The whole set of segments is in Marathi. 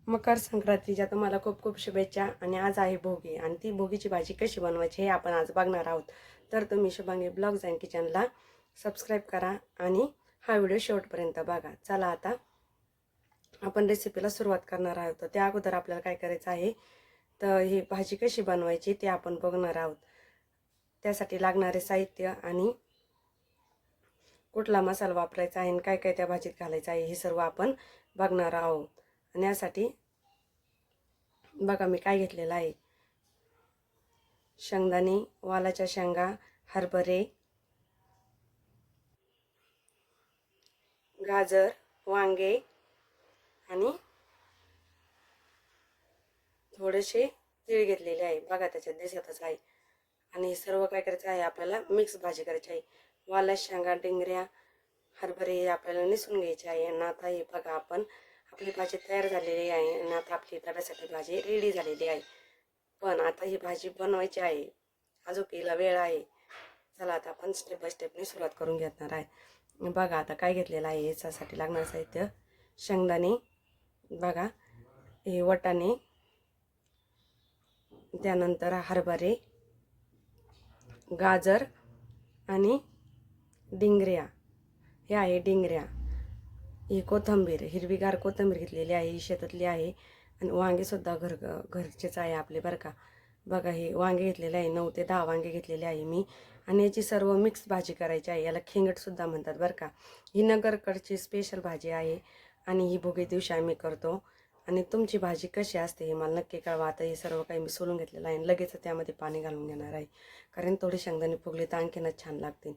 मकर संक्रांतीच्या तुम्हाला खूप खूप शुभेच्छा. आणि आज आहे भोगी आणि ती भोगीची भाजी कशी बनवायची हे आपण आज बघणार आहोत. तर तुम्ही शुभांगी ब्लॉग्स अँड किचनला सबस्क्राईब करा आणि हा व्हिडिओ शेवटपर्यंत बघा. चला आता आपण रेसिपीला सुरुवात करणार आहोत. तर त्या अगोदर आपल्याला काय करायचं आहे, तर ही भाजी कशी बनवायची ते आपण बघणार आहोत. त्यासाठी लागणारे साहित्य आणि कुठला मसाला वापरायचा आहे आणि काय काय त्या भाजीत घालायचं आहे हे सर्व आपण बघणार आहोत. आणि यासाठी बघा मी काय घेतलेलं आहे. शेंगदाणे, वालाच्या शेंगा, हरभरे, गाजर, वांगे आणि थोडेसे तीळ घेतलेले आहे. बघा त्याच्यात दिसतच आहे. आणि हे सर्व काय करायचं आहे, आपल्याला मिक्स भाजी करायची आहे. वाला शेंगा, डिंगऱ्या, हरभरे आपल्याला निसून घ्यायचे आहे. आणि आता हे बघा आपण आपली भाजी तयार झालेली आहे आणि आता आपली डब्यासाठी भाजी रेडी झालेली आहे. पण आता ही भाजी बनवायची आहे, अजून हिला वेळ आहे. चला आता आपण स्टेप बाय स्टेपने सुरुवात करून घेणार आहे. बघा आता काय घेतलेलं आहे. याच्यासाठी लागणारं साहित्य शेंगदाणे, बघा हे वाटाणे, त्यानंतर हरभरे, गाजर आणि डिंगऱ्या, हे आहे डिंगऱ्या. ही कोथिंबीर, हिरवीगार कोथिंबीर घेतलेली आहे, ही शेतातली आहे. आणि वांगेसुद्धा घरचेच आहे आपले बरं का. बघा हे वांगे घेतलेले आहे, 9 ते 10 वांगे घेतलेले आहे मी. आणि याची सर्व मिक्स भाजी करायची आहे. याला खेंगटसुद्धा म्हणतात बरं का. ही नगरकडची स्पेशल भाजी आहे आणि ही भोगी दिवशी आम्ही करतो. आणि तुमची भाजी कशी असते हे मला नक्की कळवा. आता हे सर्व काही मी सोलून घेतलेलं आहे. लगेच त्यामध्ये पाणी घालून घेणार आहे, कारण थोडी शेंगदाणे फुगली तर आणखीनच छान लागतील.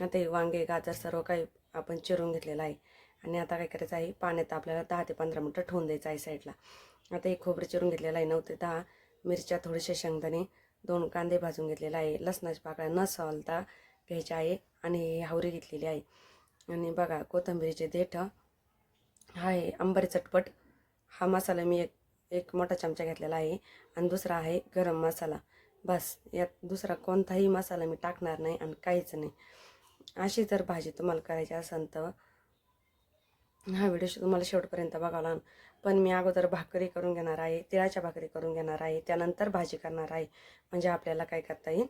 आता हे वांगे, गाजर सर्व काही आपण चिरून घेतलेलं आहे. आणि आता काय करायचं आहे, पाण्यात आपल्याला 10 ते 15 मिनटं ठेवून द्यायचं आहे साईडला. आता एक खोबरं चिरून घेतलेलं आहे, 9 ते 10 मिरच्या, थोडेसे शेंगदाणे, 2 कांदे भाजून घेतलेला आहे, लसणाच्या पाकळ्या न सोलता घ्यायच्या आहे. आणि हावरी घेतलेली आहे. आणि बघा कोथिंबीरीचे देठ, हा आहे आंबरी चटपट. हा मसाला मी एक मोठा चमचा घेतलेला आहे. आणि दुसरा आहे गरम मसाला. बस, यात दुसरा कोणताही मसाला मी टाकणार नाही आणि काहीच नाही. अशी जर भाजी तुम्हाला करायची असेल तर हा व्हिडिओ तुम्हाला शेवटपर्यंत बघावा लागेल. पण मी अगोदर भाकरी करून घेणार आहे, तिळाच्या भाकरी करून घेणार आहे, त्यानंतर भाजी करणार आहे. म्हणजे आपल्याला काय करता येईल,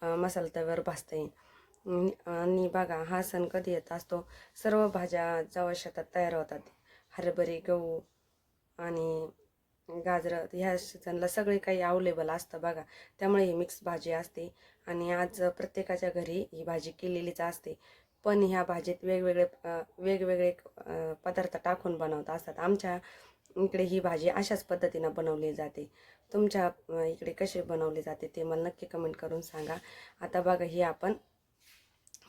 मसाला तव्यावर भाजता येईल. आणि बघा हा सण कधी येत असतो, सर्व भाज्या जेव्हा शेतात तयार होतात, हरभरे, गहू आणि गाजरं, ह्या सीझनला सगळे काही अवेलेबल असतं बघा. त्यामुळे ही मिक्स भाजी असते. आणि आज प्रत्येकाच्या घरी ही भाजी केलेलीच असते. पण ह्या भाजीत वेगवेगळे पदार्थ टाकून बनवत असतात. आमच्या इकडे ही भाजी अशाच पद्धतीनं बनवली जाते. तुमच्या इकडे कशी बनवली जाते ते मला नक्की कमेंट करून सांगा. आता बघा ही आपण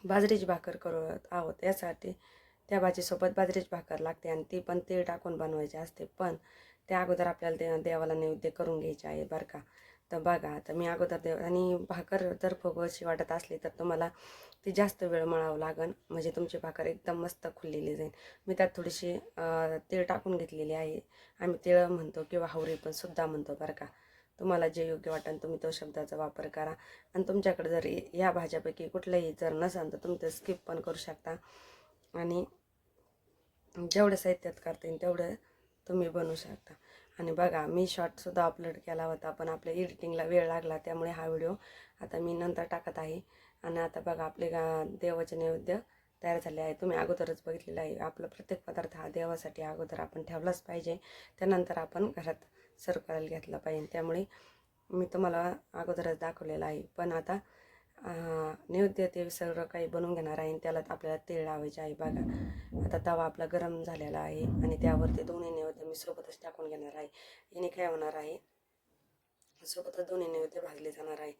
बाजरीची भाकर करत आहोत. यासाठी त्या भाजीसोबत बाजरीची भाकर लागते आणि ती पण तीळ टाकून बनवायची असते. पण त्या अगोदर आपल्याला देवाला नैवेद्य करून घ्यायचे आहे बरं का. तर बघा आता मी अगोदर आणि भाकर जर फुगवशी वाटत असली तर तुम्हाला ती जास्त वेळ मळावं लागेल, म्हणजे तुमची भाकर एकदम मस्त खुललेली जाईल. मी त्यात थोडीशी तीळ टाकून घेतलेली आहे. आम्ही तीळ म्हणतो किंवा हावरी पण सुद्धा म्हणतो बरं का. तुम्हाला जे योग्य वाटेल तुम्ही तो शब्दाचा वापर करा. आणि तुमच्याकडे जर या भाज्यापैकी कुठलंही जर नसेल तर तुम्ही ते स्किप पण करू शकता. आणि जेवढं साहित्यात करता येईल तेवढं तुम्ही बनवू शकता. आणि बघा मी शॉर्टसुद्धा अपलोड केला होता, पण आपल्या एडिटिंगला वेळ लागला, त्यामुळे हा व्हिडिओ आता मी नंतर टाकत आहे. आणि आता बघा आपले देवाचे नैवेद्य तयार झाले आहे. तुम्ही अगोदरच बघितलेलं आहे. आपला प्रत्येक पदार्थ हा देवासाठी अगोदर आपण ठेवलाच पाहिजे, त्यानंतर आपण घरात सर्व करायला घेतला पाहिजे. त्यामुळे मी तुम्हाला अगोदरच दाखवलेलं आहे. पण आता नैवेद्य ते सगळं काही बनवून घेणार आहे. त्याला आपल्याला तेल लावायचे आहे. बघा आता तवा आपला गरम झालेला आहे आणि त्यावरती दोन्ही नैवेद्य मी सोबतच टाकून घेणार आहे. याने काय होणार आहे, सोबतच दोन्ही नैवेद्य भाजले जाणार आहे.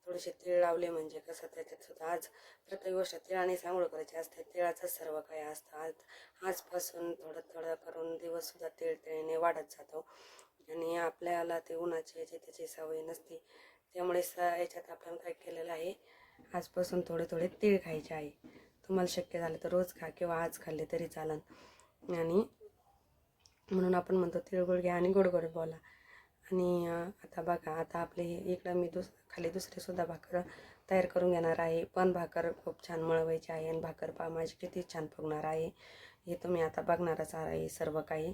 थोडेसे तीळ लावले म्हणजे कसं त्याच्यात सुद्धा आज प्रत्येक गोष्ट तिळानेच आंघोळ करायची असते. तिळाचं सर्व काही असतं. आजपासून थोडं थोडं करून दिवससुद्धा तिळने वाढत जातो. आणि आपल्याला ते उन्हाची याची त्याची सवय नसते. त्यामुळे याच्यात आपण काय केलेलं आहे, आजपासून थोडे थोडे तीळ खायचे आहे. तुम्हाला शक्य झालं तर रोज खा किंवा आज खाल्ले तरी चालेल. आणि म्हणून आपण म्हणतो तिळगुळ घ्या आणि गोड गोड बोला. आणि आता बघा आता आपले इकडं मी खाली दुसरीसुद्धा भाकर तयार करून घेणार आहे. पण भाकर खूप छान मळवायची आहे आणि भाकर माझी किती छान फुगणार आहे हे तुम्ही आता बघणारच आहे सर्व काही.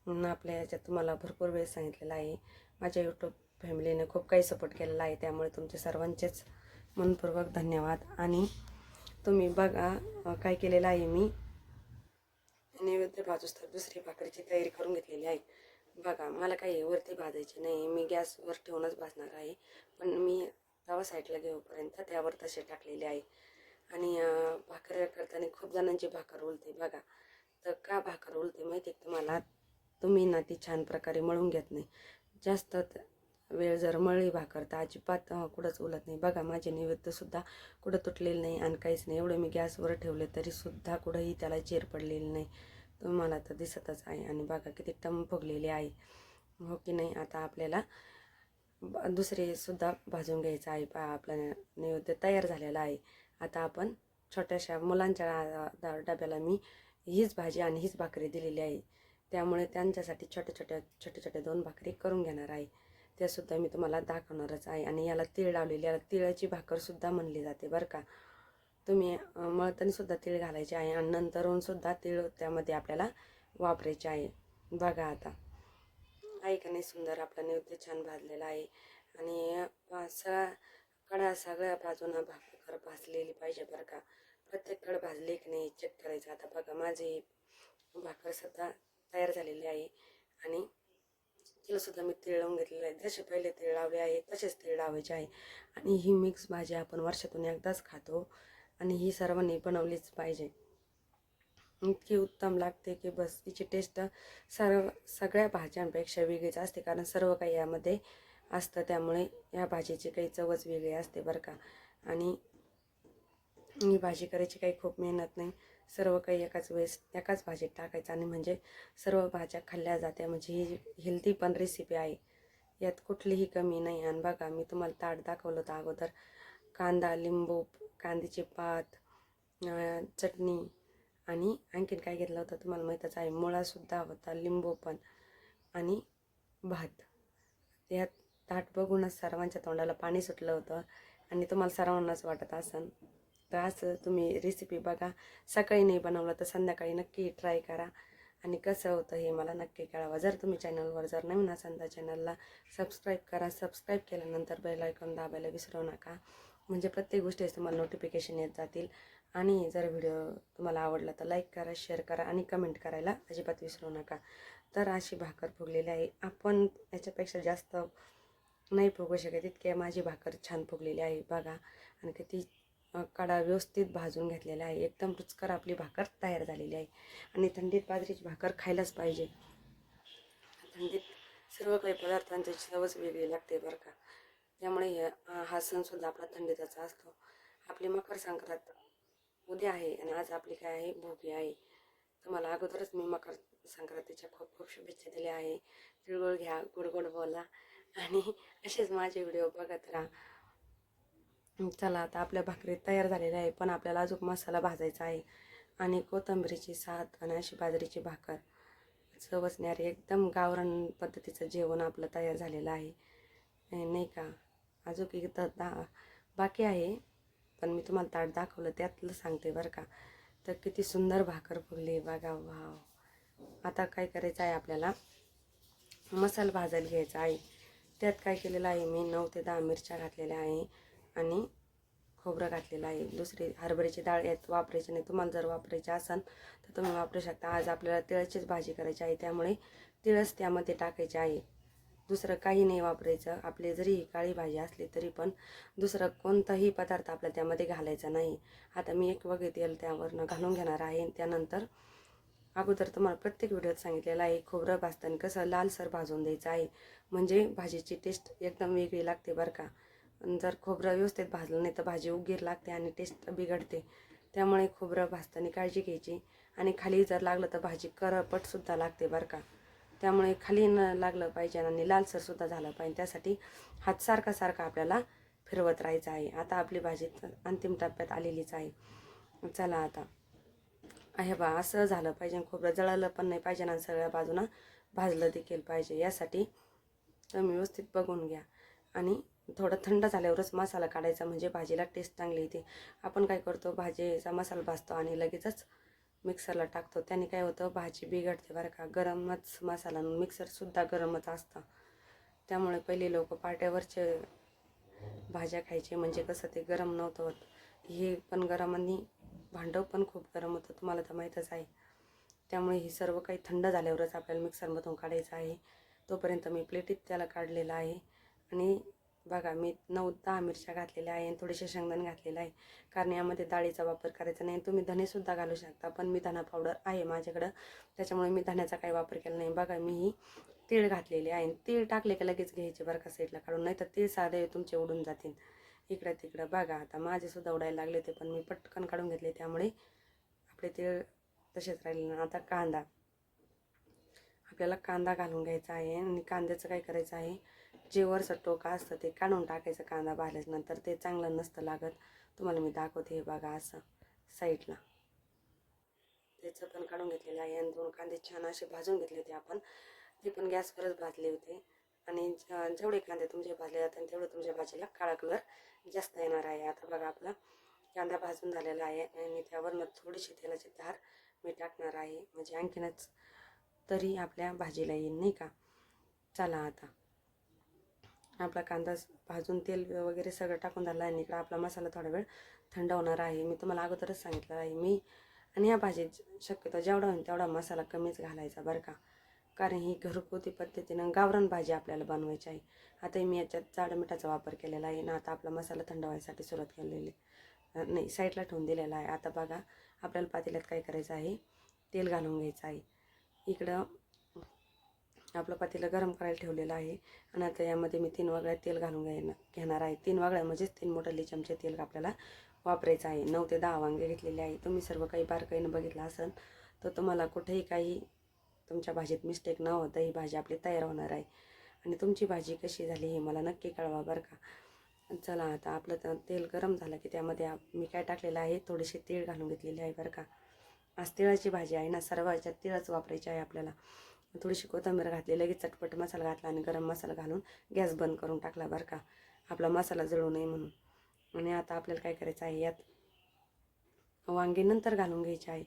आपल्या याच्यात तुम्हाला भरपूर वेळ सांगितलेला आहे. माझ्या यूट्यूब फॅमिलीने खूप काही सपोर्ट केलेला आहे, त्यामुळे तुमचे सर्वांचेच मनपूर्वक धन्यवाद. आणि तुम्ही बघा काय केलेलं आहे, मी नैवेद्य भाजूस तर दुसरी भाकरीची तयारी करून घेतलेली आहे. बघा मला काही वरती भाजायची नाही, मी गॅसवर ठेवूनच भाजणार आहे. पण मी तवा साईडला घेऊपर्यंत त्यावर तसे टाकलेले आहे. आणि भाकर करताना खूप जणांची भाकर उलते बघा. तर का भाकर उलते माहिती आहे तुम्हाला? तुम्ही ना ती छान प्रकारे मळून घेत नाही. जास्त वेळ जर मळली भाकर तर अजिबात कुठंच उलत नाही. बघा माझे नैवेद्यसुद्धा कुठं तुटलेलं नाही आणि काहीच नाही. एवढं मी गॅसवर ठेवले तरीसुद्धा कुठंही त्याला चीर पडलेली नाही. तुम्हाला तर दिसतच आहे. आणि बघा किती टम फुगलेले आहे, हो की नाही. आता आपल्याला दुसरे सुद्धा भाजून घ्यायचं आहे. आपला नैवेद्य तयार झालेला आहे. आता आपण छोट्याशा मुलांच्या डब्याला मी हीच भाजी आणि हीच भाकरी दिलेली आहे, त्यामुळे त्यांच्यासाठी छोट्या छोट्या 2 भाकरी करून घेणार आहे. त्यासुद्धा मी तुम्हाला दाखवणारच आहे. आणि याला तीळ लावलेली, याला तिळाची भाकरसुद्धा म्हणली जाते बरं का. तुम्ही मळतानासुद्धा तीळ घालायचे आहे आणि नंतरूनसुद्धा तीळ त्यामध्ये आपल्याला वापरायचे आहे. बघा आता आहे का नाही सुंदर, आपला नैवेद्य छान भाजलेला आहे. आणि सगळ्या बाजूनं भाकर भाजलेली पाहिजे बरं का. प्रत्येक कड भाजले की नाही चेक करायचं. आता बघा माझी भाकरसुद्धा तयार झालेली आहे आणि तिलासुद्धा मी तीळ लावून घेतलेलं आहे. जसे पहिले तीळ लावले आहे तसेच तीळ लावायचे आहे. आणि ही मिक्स भाजी आपण वर्षातून एकदाच खातो आणि ही सर्वांनी बनवलीच पाहिजे. इतकी उत्तम लागते की बस. तिची टेस्ट सगळ्या भाज्यांपेक्षा वेगळीच असते, कारण सर्व काही यामध्ये असतं, त्यामुळे या भाजीची काही चवच वेगळी असते बरं का. आणि ही भाजी करायची काही खूप मेहनत नाही. सर्व काही एकाच वेळेस एकाच भाजीत टाकायचं आणि म्हणजे सर्व भाज्या खाल्ल्या जात्या. म्हणजे ही हेल्दी पण रेसिपी आहे, यात कुठलीही कमी नाही. आणि बघा मी तुम्हाला ताट दाखवलं होतं अगोदर. कांदा, लिंबू, कांद्याची पात, चटणी आणि आणखीन काय घेतलं होतं तुम्हाला माहीतच आहे. मुळासुद्धा होता, लिंबू पण आणि भात. यात ताट बघूनच सर्वांच्या तोंडाला पाणी सुटलं होतं आणि तुम्हाला सर्वांनाच वाटत असेल. तर असं तुम्ही रेसिपी बघा. सकाळी नाही बनवलं तर संध्याकाळी नक्की ट्राय करा आणि कसं होतं हे मला नक्की कळवा. जर तुम्ही चॅनलवर जर नवीन असाल तर चॅनलला सबस्क्राईब करा. सबस्क्राईब केल्यानंतर बेल आयकॉन दाबायला विसरू नका, म्हणजे प्रत्येक गोष्टीच तुम्हाला नोटिफिकेशन येत जातील. आणि जर व्हिडिओ तुम्हाला आवडला तर लाईक करा, शेअर करा आणि कमेंट करायला अजिबात विसरू नका. तर अशी भाकर फुगलेली आहे. आपण याच्यापेक्षा जास्त नाही फुगू शकत, इतके माझी भाकर छान फुगलेली आहे बघा. आणि किती कडा व्यवस्थित भाजून घेतलेला आहे. एकदम रुचकर आपली भाकर तयार झालेली आहे. आणि थंडीत बाजरीची भाकर खायलाच पाहिजे. थंडीत सर्व काही पदार्थांची चवच वेगळी लागते बरं का. त्यामुळे हा सणसुद्धा आपला थंडीचाच असतो. आपली मकर संक्रांत उद्या आहे आणि आज आपली काय आहे, भोगी आहे. तुम्हाला अगोदरच मी मकर संक्रांतीच्या खूप खूप शुभेच्छा दिल्या आहे. तिळगुळ घ्या, गोड गोड बोला आणि असेच माझे व्हिडिओ बघत राहा. चला आता आपल्या भाकरी तयार झालेल्या आहे, पण आपल्याला अजून मसाला भाजायचा आहे. आणि कोथिंबीरीची सात आणि अशी बाजरीची भाकर चवसणारे एकदम गावरान पद्धतीचं जेवण आपलं तयार झालेलं आहे, नाही का. अजून इथं बाकी आहे, पण मी तुम्हाला ताट दाखवलं त्यातलं सांगते बरं का. तर किती सुंदर भाकर फुगली बघा, वाव. आता काय करायचं आहे, आपल्याला मसाला भाजायला घ्यायचा आहे. त्यात काय केलेलं आहे, मी 9 ते 10 मिरच्या घातलेल्या आहे आणि खोबरं घातलेलं आहे. दुसरी हरभऱ्याची डाळ यात वापरायची नाही. तुम्हाला जर वापरायची असेल तर तुम्ही वापरू शकता. आज आपल्याला तिळाचीच भाजी करायची आहे, त्यामुळे तिळच त्यामध्ये टाकायचे आहे. दुसरं काही नाही वापरायचं. आपली जरी काळी भाजी असली तरी पण दुसरं कोणताही पदार्थ आपल्या त्यामध्ये घालायचा नाही. आता मी एक वगे तेल त्यावरनं घालून घेणार आहे. त्यानंतर अगोदर तुम्हाला प्रत्येक व्हिडिओत सांगितलेलं आहे, खोबरं भाजताना कसं लालसर भाजून द्यायचं आहे, म्हणजे भाजीची टेस्ट एकदम वेगळी लागते बरं का. जर खोबरं व्यवस्थित भाजलं नाही तर भाजी उग्गीर लागते आणि टेस्ट बिघडते. त्यामुळे खोबरं भाजताना काळजी घ्यायची. आणि खाली जर लागलं तर भाजी करपटसुद्धा लागते बरं का. त्यामुळे खाली न लागलं पाहिजे आणि लालसरसुद्धा झालं पाहिजे. त्यासाठी हात सारखा आपल्याला फिरवत राहायचं आहे. आता आपली भाजी अंतिम टप्प्यात आलेलीच आहे. चला आता आहे बा, असं झालं पाहिजे. खोबरं जळालं पण नाही पाहिजे आणि सगळ्या बाजूनं भाजलं देखील पाहिजे. यासाठी तुम्ही व्यवस्थित बघून घ्या. आणि थोडं थंड झाल्यावरच मसाला काढायचा, म्हणजे भाजीला टेस्ट चांगली येते. आपण काय करतो, भाजीचा मसाला भाजतो आणि लगेचच मिक्सरला टाकतो त्याने काय होतं, भाजी बिघडते बरं का. गरमच मसाला, मिक्सरसुद्धा गरमच असतं. त्यामुळे पहिले लोक पाट्यावरचे भाज्या खायचे, म्हणजे कसं ते गरम नव्हतं होत. हे पण गरम आणि भांडं पण खूप गरम होतं, तुम्हाला तर माहीतच आहे. त्यामुळे हे सर्व काही थंड झाल्यावरच आपल्याला मिक्सरमधून काढायचं आहे. तोपर्यंत मी प्लेटीत त्याला काढलेलं आहे. आणि बघा मी 9-10 मिरच्या घातलेल्या आहे आणि थोडेसे शेंगदाणे घातलेलं आहे, कारण यामध्ये डाळीचा वापर करायचा नाही. तुम्ही धनेसुद्धा घालू शकता, पण मी धना पावडर आहे माझ्याकडं, त्याच्यामुळे मी धण्याचा काही वापर केला नाही. बघा मी ही तीळ घातलेले आहे. तीळ टाकले का लगेच घ्यायचे बरं का साईडला काढून, नाही तर तीळ साधे तुमचे उडून जातील इकडं तिकडं. बघा आता माझेसुद्धा उडायला लागले ते, पण मी पटकन काढून घेतले, त्यामुळे आपले तीळ तसेच राहिले ना. आता कांदा, आपल्याला कांदा घालून घ्यायचा आहे. आणि कांद्याचं काय करायचं आहे, जे वरचं टोका असतं ते काढून टाकायचं कांदा भाजल्यानंतर, ते चांगलं नसतं लागत. तुम्हाला मी दाखवते, हे बघा असं साईडला त्याचं पण काढून घेतलेलं आहे. आणि 2 कांदे छान असे भाजून घेतले होते आपण, ते पण गॅसवरच भाजले होते. आणि जेवढे कांदे तुमचे भाजले जातात तेवढं तुमच्या भाजीला काळा कलर जास्त येणार आहे. आता बघा आपला कांदा भाजून झालेला आहे आणि त्यावरनं थोडीशी तेलाची धार मी टाकणार आहे, म्हणजे आणखीनच तरी आपल्या भाजीला येईल नाही का. चला आता आपला कांदा भाजून तेल वगैरे सगळं टाकून झालं आहे. आणि इकडं आपला मसाला थोडा वेळ थंड होणार आहे. मी तुम्हाला अगोदरच सांगितलं आहे मी. आणि या भाजीत शक्यतो जेवढा होईल तेवढा मसाला कमीच घालायचा बरं का, कारण ही घरगुती पद्धतीनं गावरान भाजी आपल्याला बनवायची आहे. आता मी याच्यात जाड मिठाचा वापर केलेला आहे ना. आता आपला मसाला थंड व्हायसाठी सुरुवात केलेली नाही, साईडला ठेवून दिलेला आहे. आता बघा आपल्याला पातेल्यात काय करायचं आहे, तेल घालून घ्यायचं आहे. इकडं आपलं पातेलं गरम करायला ठेवलेलं आहे. आणि आता यामध्ये मी 3 वागळ्या तेल घालून घेणार आहे. 3 वागळ्या म्हणजेच 3 मोठे चमचे तेल आपल्याला वापरायचं आहे. 9 ते 10 वांगे घेतलेले आहे. तुम्ही सर्व काही बारकाईनं बघितलं असेल तर तुम्हाला कुठेही काही तुमच्या भाजीत मिस्टेक न होता ही भाजी आपली तयार होणार आहे. आणि तुमची भाजी कशी झाली हे मला नक्की कळवा बरं का. चला आता आपलं तेल गरम झालं की त्यामध्ये मी काय टाकलेलं आहे, थोडेसे तीळ घालून घेतलेले आहे बरं का. आज तिळाची भाजी आहे ना, सर्व ह्याच्यात तिळच वापरायची आहे आपल्याला. थोडीशी कोथिंबीर घातली, लगेच चटपट मसाला घातला आणि गरम मसाला घालून गॅस बंद करून टाकला बरं का, आपला मसाला जळू नये म्हणून. आणि आता आपल्याला काय करायचं आहे, यात वांगे नंतर घालून घ्यायचे आहे.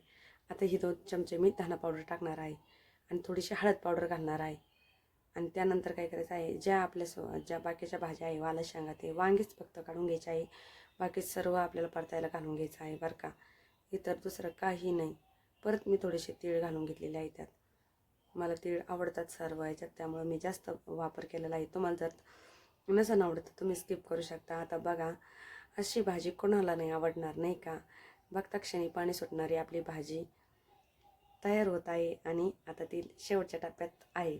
आता ही 2 चमचे मी धना पावडर टाकणार आहे आणि थोडीशी हळद पावडर घालणार आहे. आणि त्यानंतर काय करायचं आहे, ज्या बाकीच्या भाज्या आहे, वाला शेंगा ते वांगेच फक्त काढून घ्यायचे आहे, बाकी सर्व आपल्याला परतायला घालून घ्यायचं आहे बरं का. इतर दुसरं काही नाही. परत मी थोडेसे तीळ घालून घेतलेले आहे त्यात. मला तीळ आवडतात सर्व ह्याच्यात, त्यामुळे मी जास्त वापर केलेला आहे. तुम्हाला जर नसेल आवडत तर तुम्ही स्किप करू शकता. आता बघा अशी भाजी कोणाला नाही आवडणार नाही का. बघता क्षणी पाणी सुटणारी आपली भाजी तयार होत आहे. आणि आता ती शेवटच्या टप्प्यात आहे.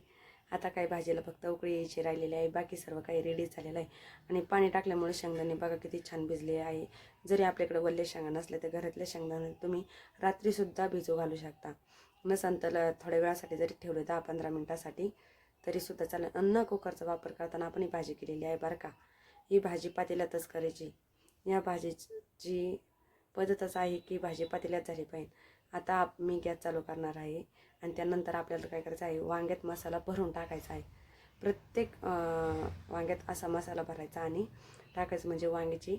आता काही भाजीला फक्त उकळी यायची राहिलेली आहे, बाकी सर्व काही रेडी झालेलं आहे. आणि पाणी टाकल्यामुळे शेंगदाणे बघा किती छान भिजले आहे. जरी आपल्याकडे वल्ले शेंगा नसले तर घरातले शेंगदाणे तुम्ही रात्रीसुद्धा भिजू घालू शकता. नसन तर थोड्या वेळासाठी जरी ठेवले 10-15 मिनटासाठी तरीसुद्धा चालेल. अन्न कुकरचा वापर करताना आपण ही भाजी केलेली आहे बरं का. ही भाजी पातेल्यातच करायची. या भाजीची पद्धतच आहे की भाजी पातेल्यात झाली पाहिजे. आता मी गॅस चालू करणार आहे आणि त्यानंतर आपल्याला काय करायचं आहे, वांग्यात मसाला भरून टाकायचा आहे. प्रत्येक वांग्यात असा मसाला भरायचा आणि टाकायचं, म्हणजे वांग्याची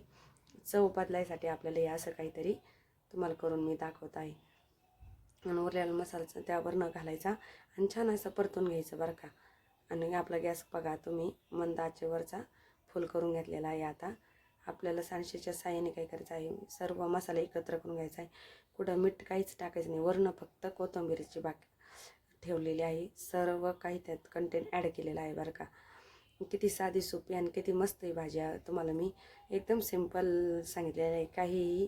चव बदलायसाठी आपल्याला हे असं काहीतरी तुम्हाला करून मी दाखवत आहे. आणि उरलेला मसाला त्यावर घालायचा आणि छान असं परतून घ्यायचं बरं का. आणि आपला गॅस बघा तुम्ही मंद आचेवरचा फुल करून घेतलेला आहे. आता आपल्याला सांडशीच्या साहाय्याने काय करायचं आहे, सर्व मसाला एकत्र करून घ्यायचा आहे. कुठं मीठ काहीच टाकायचं नाही, वरनं फक्त कोथिंबीरची बाकी ठेवलेली आहे. सर्व काही त्यात कंटेंट ॲड केलेलं आहे बरं का. किती साधी सोपी आणि किती मस्त ही भाजी तुम्हाला मी एकदम सिंपल सांगितलेलं आहे. काहीही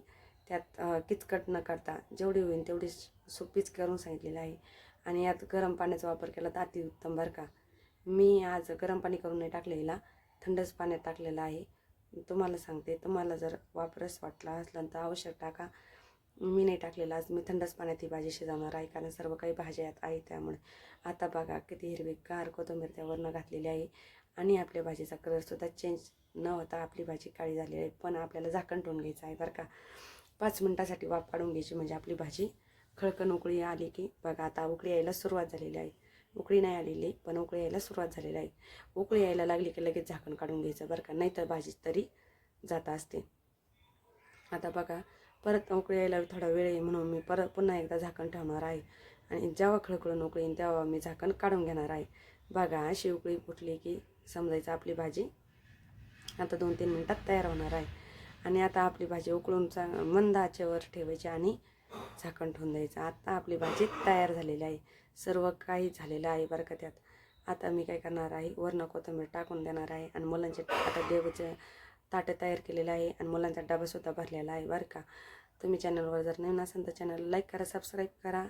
त्यात किचकट न करता जेवढी होईल तेवढी सोपीच करून सांगितलेलं आहे. आणि यात गरम पाण्याचा वापर केला तर अतिउत्तम बरं का. मी आज गरम पाणी करून नाही टाकलेला, थंडच पाण्यात टाकलेलं आहे. तुम्हाला सांगते, तुम्हाला जर वापरस वाटला असला तर आवश्यक टाका. मी नाही टाकलेला, आज मी थंडच पाण्यात ही भाजी शिजवणार आहे, कारण सर्व काही भाज्या यात आहे त्यामुळे. आता बघा किती हिरवीगार कोथिंबीर त्यावरनं घातलेली आहे. आणि आपल्या भाजीचा कलरसुद्धा चेंज न होता आपली भाजी काळी झालेली आहे. पण आपल्याला झाकण ठेवून घ्यायचं आहे बरं का. 5 मिनटासाठी वाफ काढून घ्यायची, म्हणजे आपली भाजी खळकन उकळी आली की बघा आता उकळी यायला सुरुवात झालेली आहे. उकळी नाही आलेली पण उकळी यायला सुरुवात झालेली आहे. उकळी यायला लागली की लगेच झाकण काढून घ्यायचं बरं का, नाहीतर भाजी तरी जात असते. आता बघा परत उकळी यायला थोडा वेळ आहे म्हणून मी पुन्हा एकदा झाकण ठेवणार आहे. आणि जेव्हा खळखळून उकळी येईन तेव्हा मी झाकण काढून घेणार आहे. बघा अशी उकळी फुटली की समजायचं आपली भाजी आता 2-3 मिनटात तयार होणार आहे. आणि आता आपली भाजी उकळून मंद आचेवर ठेवायची आणि झाकण ठेवून द्यायचं. आता आपली भाजी तयार झालेली आहे. सर्व काही झालेलं आहे बरं का त्यात. आता मी काय करणार आहे, वरनं कोथिंबीर टाकून देणार आहे. आणि मुलांचे आता देवाचे ताटं तयार केलेलं आहे आणि मुलांचा डबासुद्धा भरलेला आहे बरं का. तुम्ही चॅनलवर जर नवीन असाल तर चॅनल लाईक करा, सबस्क्राईब करा